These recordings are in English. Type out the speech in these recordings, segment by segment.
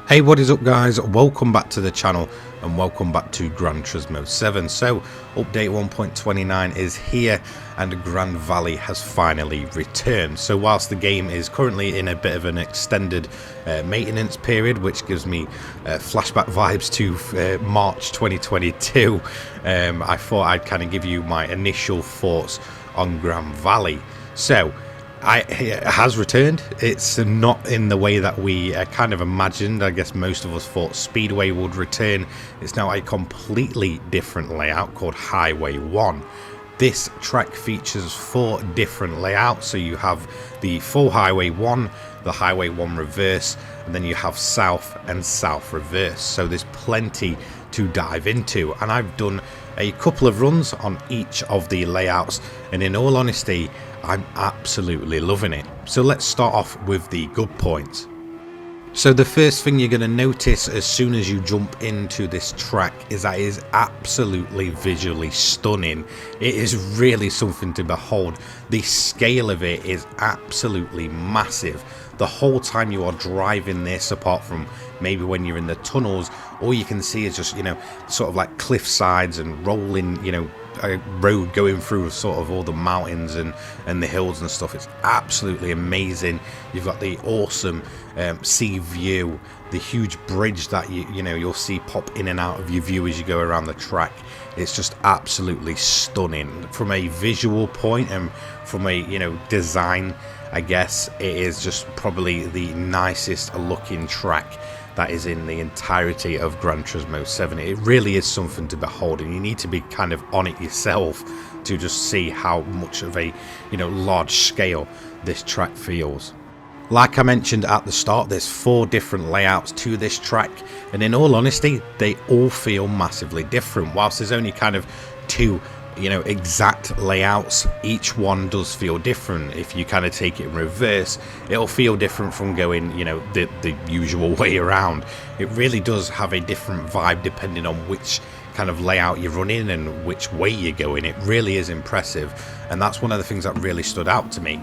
Hey, what is up guys? Welcome back to the channel and welcome back to Gran Turismo 7. So update 1.29 is here and Grand Valley has finally returned. So whilst the game is currently in a bit of an extended maintenance period, which gives me flashback vibes to March 2022, I thought I'd kind of give you my initial thoughts on Grand Valley. So it has returned. It's not in the way that we kind of imagined. I guess most of us thought Speedway would return. It's now a completely different layout called Highway 1. This track features 4 different layouts. So you have the full Highway 1, the Highway 1 reverse, and then you have South and South reverse. So there's plenty to dive into, and I've done a couple of runs on each of the layouts, and in all honesty I'm absolutely loving it. So let's start off with the good points. So the first thing you're going to notice as soon as you jump into this track is that it is absolutely visually stunning. It is really something to behold. The scale of it is absolutely massive. The whole time you are driving this, apart from maybe when you're in the tunnels, all you can see is just, sort of like cliff sides and rolling, a road going through sort of all the mountains and the hills and stuff. It's absolutely amazing. You've got the awesome sea view, the huge bridge that you'll see pop in and out of your view as you go around the track. It's just absolutely stunning from a visual point, and from a design, I guess it is just probably the nicest looking track that is in the entirety of Gran Turismo 7. It really is something to behold, and you need to be kind of on it yourself to just see how much of a large scale this track feels. Like I mentioned at the start, there's 4 different layouts to this track, and in all honesty they all feel massively different. Whilst there's only kind of 2 exact layouts, each one does feel different. If you kind of take it in reverse, it'll feel different from going the usual way around. It really does have a different vibe depending on which kind of layout you're running and which way you're going. It really is impressive, and that's one of the things that really stood out to me.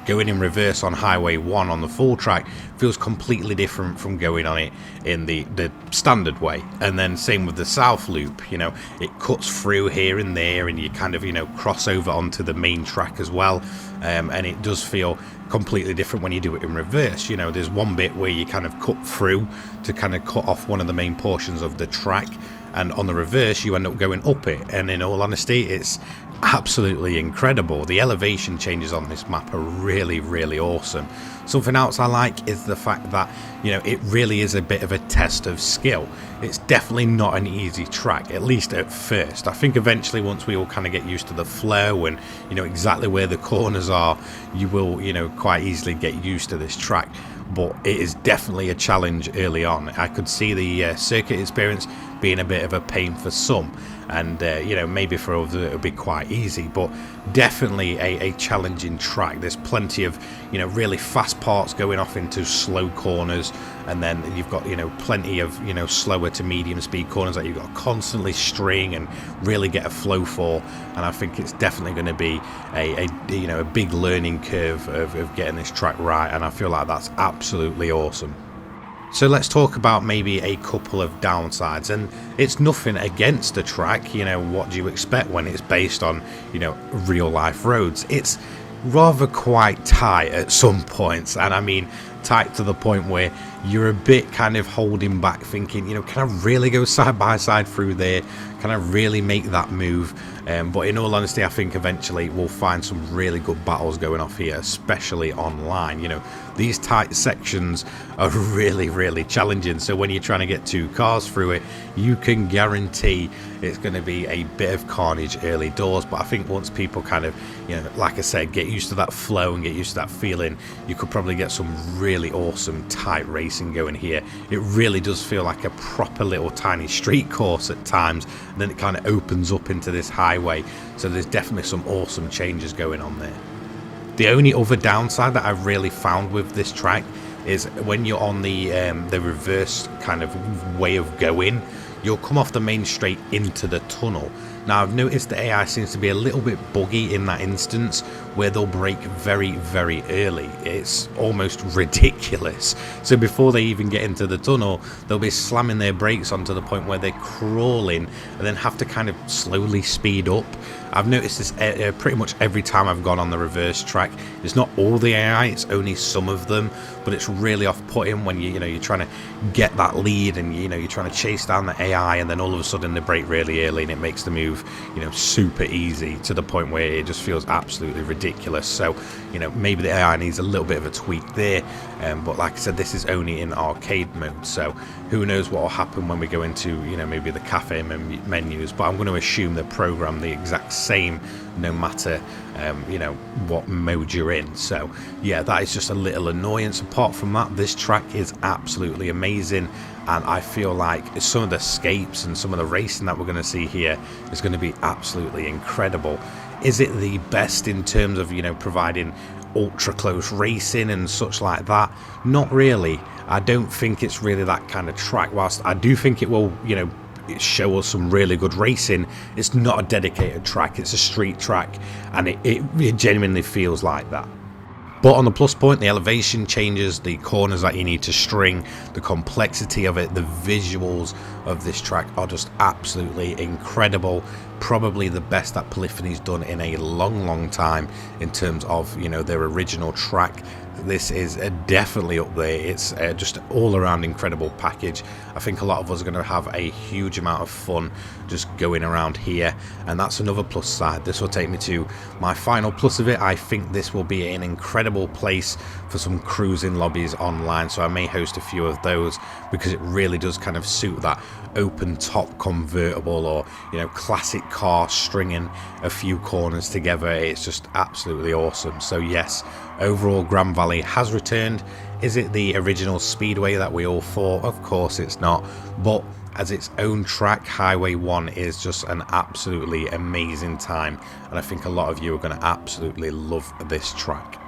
Going in reverse on Highway 1 on the full track feels completely different from going on it in the standard way. And then same with the South Loop, it cuts through here and there, and you kind of cross over onto the main track as well, and it does feel completely different when you do it in reverse. There's one bit where you kind of cut through to kind of cut off one of the main portions of the track, and on the reverse you end up going up it, and in all honesty it's absolutely incredible. The elevation changes on this map are really awesome. Something else I like is the fact that it really is a bit of a test of skill. It's definitely not an easy track, at least at first. I think eventually, once we all kind of get used to the flow and exactly where the corners are, you will quite easily get used to this track. But it is definitely a challenge early on. I could see the circuit experience being a bit of a pain for some, and maybe for others it'll be quite easy, but definitely a challenging track. There's plenty of really fast parts going off into slow corners, and then you've got plenty of slower to medium speed corners that you've got to constantly string and really get a flow for. And I think it's definitely going to be a big learning curve of getting this track right, and I feel like that's absolutely awesome. So let's talk about maybe a couple of downsides, and it's nothing against the track. What do you expect when it's based on real life roads? It's rather quite tight at some points, and I mean tight to the point where you're a bit kind of holding back, thinking can I really go side by side through there? Can I really make that move? But in all honesty, I think eventually we'll find some really good battles going off here, especially online. These tight sections are really challenging, so when you're trying to get 2 cars through it, you can guarantee it's going to be a bit of carnage early doors. But I think once people kind of like I said, get used to that flow and get used to that feeling, you could probably get some really awesome tight racing going here. It really does feel like a proper little tiny street course at times, and then it kind of opens up into this highway, so there's definitely some awesome changes going on there. The only other downside that I've really found with this track is when you're on the reverse kind of way of going, you'll come off the main straight into the tunnel. Now I've noticed the AI seems to be a little bit buggy in that instance where they'll brake very, very early. It's almost ridiculous. So before they even get into the tunnel, they'll be slamming their brakes onto the point where they're crawling and then have to kind of slowly speed up. I've noticed this pretty much every time I've gone on the reverse track. It's not all the AI, it's only some of them, but it's really off-putting when you're trying to get that lead and you're trying to chase down the AI, and then all of a sudden they brake really early and it makes the move super easy to the point where it just feels absolutely ridiculous. So maybe the AI needs a little bit of a tweak there, but like I said, this is only in arcade mode, so who knows what will happen when we go into maybe the cafe menus. But I'm going to assume they're programmed the exact same no matter what mode you're in. So yeah, that is just a little annoyance. Apart from that, this track is absolutely amazing, and I feel like some of the escapes and some of the racing that we're going to see here is going to be absolutely incredible. Is it the best in terms of providing ultra close racing and such like that? Not really. I don't think it's really that kind of track. Whilst I do think it will show us some really good racing, it's not a dedicated track, it's a street track, and it genuinely feels like that. But on the plus point, the elevation changes, the corners that you need to string, the complexity of it, the visuals of this track are just absolutely incredible. Probably the best that Polyphony's done in a long time in terms of their original track. This is definitely up there. It's just all around incredible package. I think a lot of us are going to have a huge amount of fun just going around here, and that's another plus side. This will take me to my final plus of it. I think this will be an incredible place for some cruising lobbies online, so I may host a few of those because it really does kind of suit that open top convertible or classic car stringing a few corners together. It's just absolutely awesome. So yes, overall Gran Valley has returned. Is it the original speedway that we all thought? Of course it's not, but as its own track, Highway 1 is just an absolutely amazing time, and I think a lot of you are going to absolutely love this track.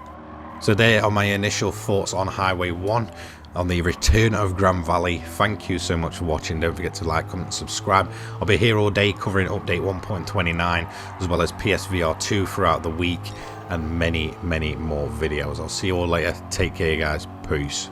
So there are my initial thoughts on Highway 1, on the return of Gran Valley. Thank you so much for watching. Don't forget to like, comment, subscribe. I'll be here all day covering update 1.29 as well as PSVR 2 throughout the week, and many more videos. I'll see you all later. Take care guys. Peace.